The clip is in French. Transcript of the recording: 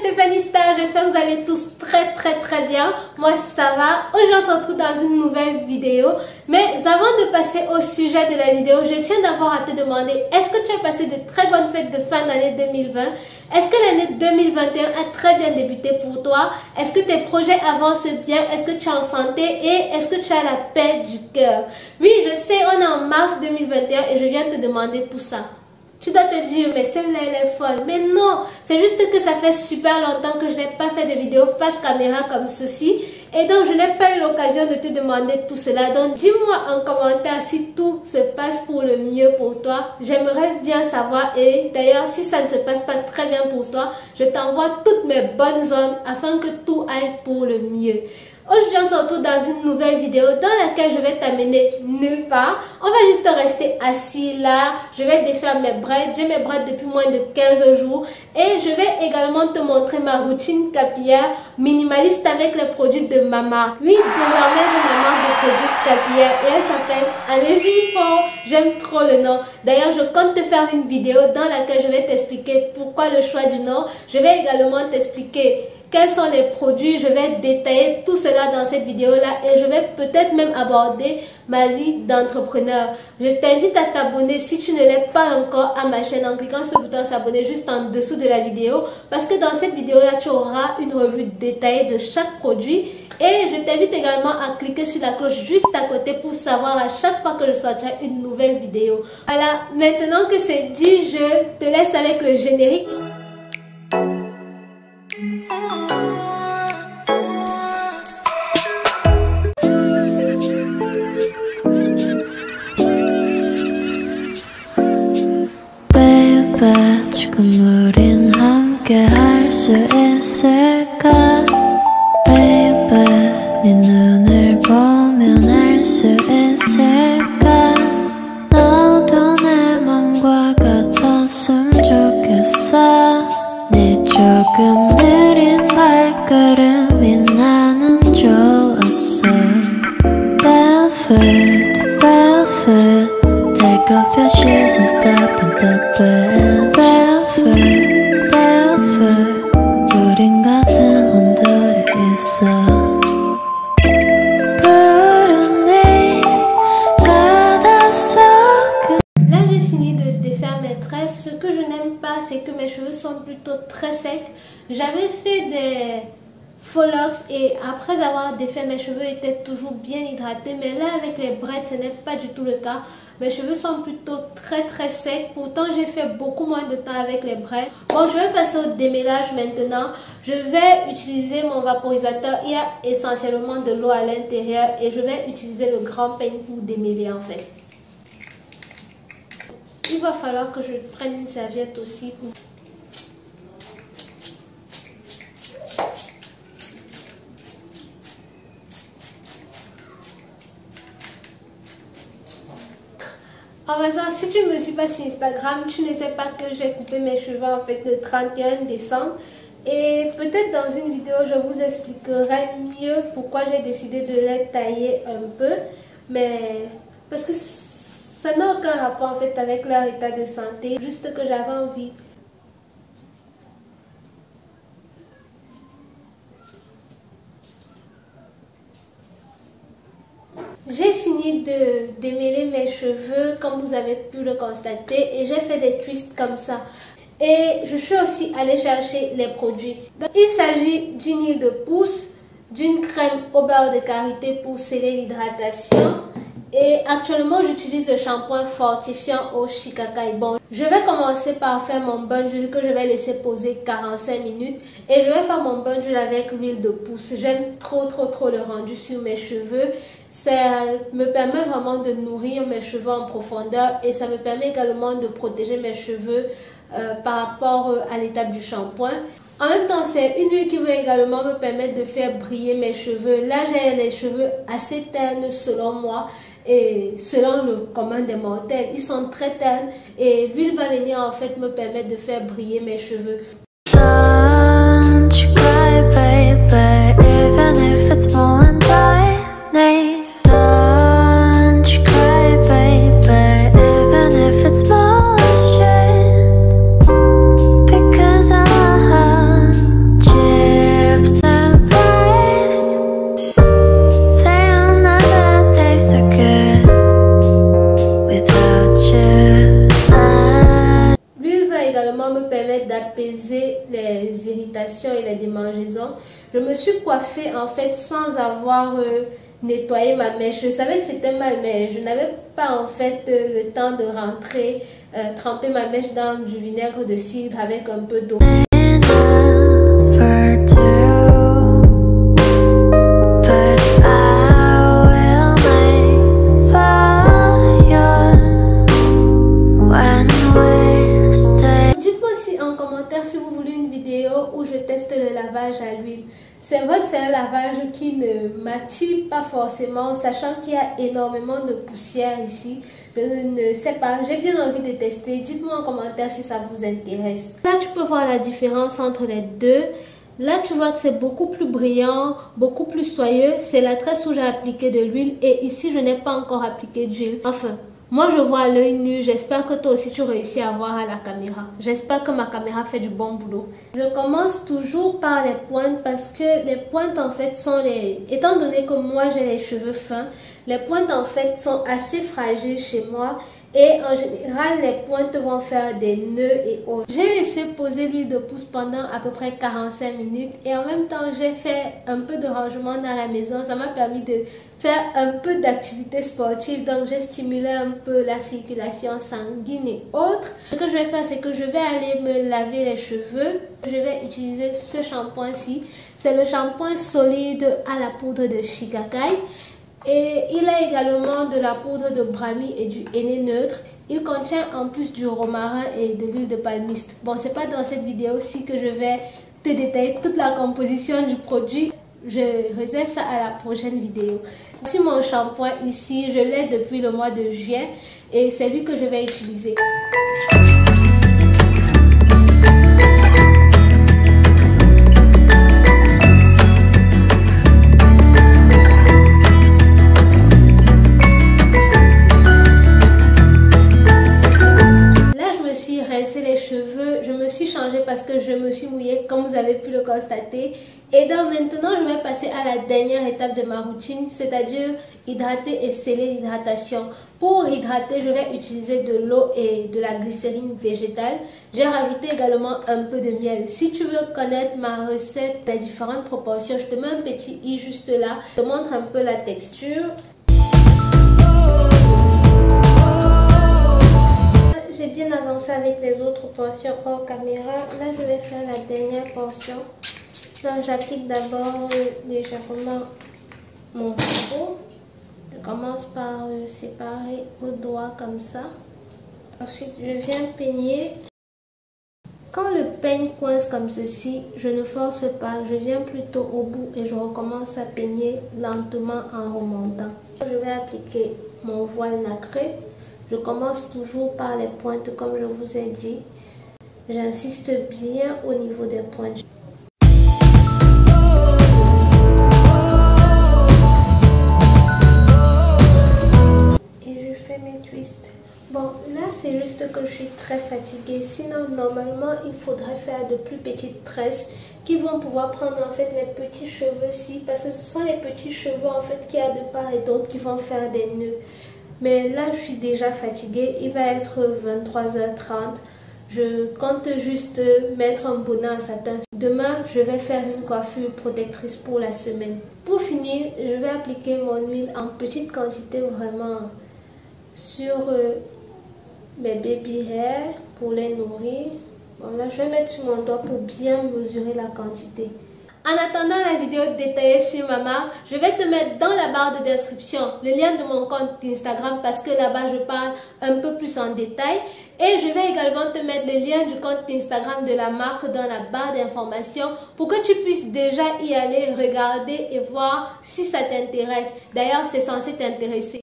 Stéphanie Star, j'espère que vous allez tous très bien. Moi ça va. Aujourd'hui on se retrouve dans une nouvelle vidéo. Mais avant de passer au sujet de la vidéo, je tiens d'abord à te demander, est-ce que tu as passé de très bonnes fêtes de fin d'année 2020? Est-ce que l'année 2021 a très bien débuté pour toi? Est-ce que tes projets avancent bien? Est-ce que tu es en santé? Et est-ce que tu as la paix du cœur? Oui, je sais, on est en mars 2021 et je viens te demander tout ça. Tu dois te dire, mais celle-là, elle est folle. Mais non, c'est juste que ça fait super longtemps que je n'ai pas fait de vidéo face caméra comme ceci. Et donc, je n'ai pas eu l'occasion de te demander tout cela. Donc, dis-moi en commentaire si tout se passe pour le mieux pour toi. J'aimerais bien savoir. Et d'ailleurs, si ça ne se passe pas très bien pour toi, je t'envoie toutes mes bonnes ondes afin que tout aille pour le mieux. Aujourd'hui, on se retrouve dans une nouvelle vidéo dans laquelle je vais t'amener nulle part. On va juste rester assis là. Je vais défaire mes braids. J'ai mes braids depuis moins de 15 jours. Et je vais également te montrer ma routine capillaire minimaliste avec les produits de ma marque. Oui, désormais, j'ai ma marque de produits capillaire et elle s'appelle Allez-y Fort. J'aime trop le nom. D'ailleurs, je compte te faire une vidéo dans laquelle je vais t'expliquer pourquoi le choix du nom. Je vais également t'expliquer quels sont les produits. Je vais détailler tout cela dans cette vidéo-là et je vais peut-être même aborder ma vie d'entrepreneur. Je t'invite à t'abonner si tu ne l'es pas encore à ma chaîne en cliquant sur le bouton s'abonner juste en dessous de la vidéo parce que dans cette vidéo-là, tu auras une revue détaillée de chaque produit et je t'invite également à cliquer sur la cloche juste à côté pour savoir à chaque fois que je sortirai une nouvelle vidéo. Voilà, maintenant que c'est dit, je te laisse avec le générique. Baby, 지금 우린 함께 할 수 있을까? Baby, 네 눈을 보면 알 수 있을까? 너도 내 맘과 같았으면 좋겠어. 네 조금 느린 발걸음이 나는 좋았어. Barefoot, barefoot, take off your shoes and step in the bed. Barefoot, barefoot, 우린 같은 온도에 있어. 푸른 네 바닷속. Là, j'ai fini de défaire mes tresses. Ce que je n'aime pas, c'est que mes cheveux sont plutôt très secs. J'avais fait des faux locks et après avoir défait, mes cheveux étaient toujours bien hydratés. Mais là, avec les braids, ce n'est pas du tout le cas. Mes cheveux sont plutôt très secs. Pourtant, j'ai fait beaucoup moins de temps avec les braids. Bon, je vais passer au démêlage maintenant. Je vais utiliser mon vaporisateur. Il y a essentiellement de l'eau à l'intérieur et je vais utiliser le grand peigne pour démêler en fait. Il va falloir que je prenne une serviette aussi pour... En passant, si tu ne me suis pas sur Instagram, tu ne sais pas que j'ai coupé mes cheveux en fait le 31 décembre. Et peut-être dans une vidéo, je vous expliquerai mieux pourquoi j'ai décidé de les tailler un peu. Mais parce que ça n'a aucun rapport en fait avec leur état de santé. Juste que j'avais envie. J'ai fini de démêler mes cheveux comme vous avez pu le constater et j'ai fait des twists comme ça. Et je suis aussi allée chercher les produits. Donc, il s'agit d'une huile de pousse, d'une crème au beurre de karité pour sceller l'hydratation. Et actuellement, j'utilise le shampoing fortifiant au shikakai. Bon, je vais commencer par faire mon bain d'huile que je vais laisser poser 45 minutes. Et je vais faire mon bain d'huile avec l'huile de pousse. J'aime trop le rendu sur mes cheveux. Ça me permet vraiment de nourrir mes cheveux en profondeur. Et ça me permet également de protéger mes cheveux par rapport à l'étape du shampoing. En même temps, c'est une huile qui va également me permettre de faire briller mes cheveux. Là, j'ai les cheveux assez ternes selon moi. Et selon le commun des mortels, ils sont très ternes et l'huile va venir en fait me permettre de faire briller mes cheveux. Don't you cry, baby, even if it's pouring lightning. Don't you cry, baby, even if it's motion. Because I permettre d'apaiser les irritations et les démangeaisons. Je me suis coiffée en fait sans avoir nettoyé ma mèche. Je savais que c'était mal, mais je n'avais pas en fait le temps de rentrer, tremper ma mèche dans du vinaigre de cidre avec un peu d'eau. Où je teste le lavage à l'huile. C'est vrai que c'est un lavage qui ne m'attire pas forcément, sachant qu'il y a énormément de poussière ici. Je ne sais pas, j'ai bien envie de tester. Dites-moi en commentaire si ça vous intéresse. Là, tu peux voir la différence entre les deux. Là, tu vois que c'est beaucoup plus brillant, beaucoup plus soyeux. C'est la tresse où j'ai appliqué de l'huile et ici, je n'ai pas encore appliqué d'huile. Enfin, moi, je vois à l'œil nu. J'espère que toi aussi, tu réussis à voir à la caméra. J'espère que ma caméra fait du bon boulot. Je commence toujours par les pointes parce que les pointes, en fait, sont les... Étant donné que moi, j'ai les cheveux fins, les pointes, en fait, sont assez fragiles chez moi. Et en général, les pointes vont faire des nœuds et autres. J'ai laissé poser l'huile de pousse pendant à peu près 45 minutes. Et en même temps, j'ai fait un peu de rangement dans la maison. Ça m'a permis de faire un peu d'activité sportive. Donc, j'ai stimulé un peu la circulation sanguine et autres. Ce que je vais faire, c'est que je vais aller me laver les cheveux. Je vais utiliser ce shampoing-ci. C'est le shampoing solide à la poudre de Shigakai. Et il a également de la poudre de Brahmi et du henné neutre. Il contient en plus du romarin et de l'huile de palmiste. Bon, c'est pas dans cette vidéo-ci que je vais te détailler toute la composition du produit. Je réserve ça à la prochaine vidéo. Voici mon shampoing ici. Je l'ai depuis le mois de juillet et c'est lui que je vais utiliser. Parce que je me suis mouillée comme vous avez pu le constater. Et donc maintenant je vais passer à la dernière étape de ma routine, c'est-à-dire hydrater et sceller l'hydratation. Pour hydrater, je vais utiliser de l'eau et de la glycérine végétale. J'ai rajouté également un peu de miel. Si tu veux connaître ma recette, les différentes proportions, je te mets un petit i juste là. Je te montre un peu la texture. J'ai bien avancé avec les autres portions hors caméra. Là, je vais faire la dernière portion. Donc, j'applique d'abord légèrement mon faux. Je commence par séparer au doigt comme ça. Ensuite, je viens peigner. Quand le peigne coince comme ceci, je ne force pas. Je viens plutôt au bout et je recommence à peigner lentement en remontant. Je vais appliquer mon voile nacré. Je commence toujours par les pointes comme je vous ai dit. J'insiste bien au niveau des pointes. Et je fais mes twists. Bon, là c'est juste que je suis très fatiguée. Sinon, normalement, il faudrait faire de plus petites tresses qui vont pouvoir prendre en fait les petits cheveux-ci. Parce que ce sont les petits cheveux en fait qu'il y a de part et d'autre qui vont faire des nœuds. Mais là, je suis déjà fatiguée. Il va être 23h30. Je compte juste mettre un bonnet en satin. Demain, je vais faire une coiffure protectrice pour la semaine. Pour finir, je vais appliquer mon huile en petite quantité vraiment sur mes baby hair pour les nourrir. Bon, là, je vais mettre sur mon doigt pour bien mesurer la quantité. En attendant la vidéo détaillée sur ma marque, je vais te mettre dans la barre de description le lien de mon compte Instagram parce que là-bas je parle un peu plus en détail. Et je vais également te mettre le lien du compte Instagram de la marque dans la barre d'informations pour que tu puisses déjà y aller regarder et voir si ça t'intéresse. D'ailleurs, c'est censé t'intéresser.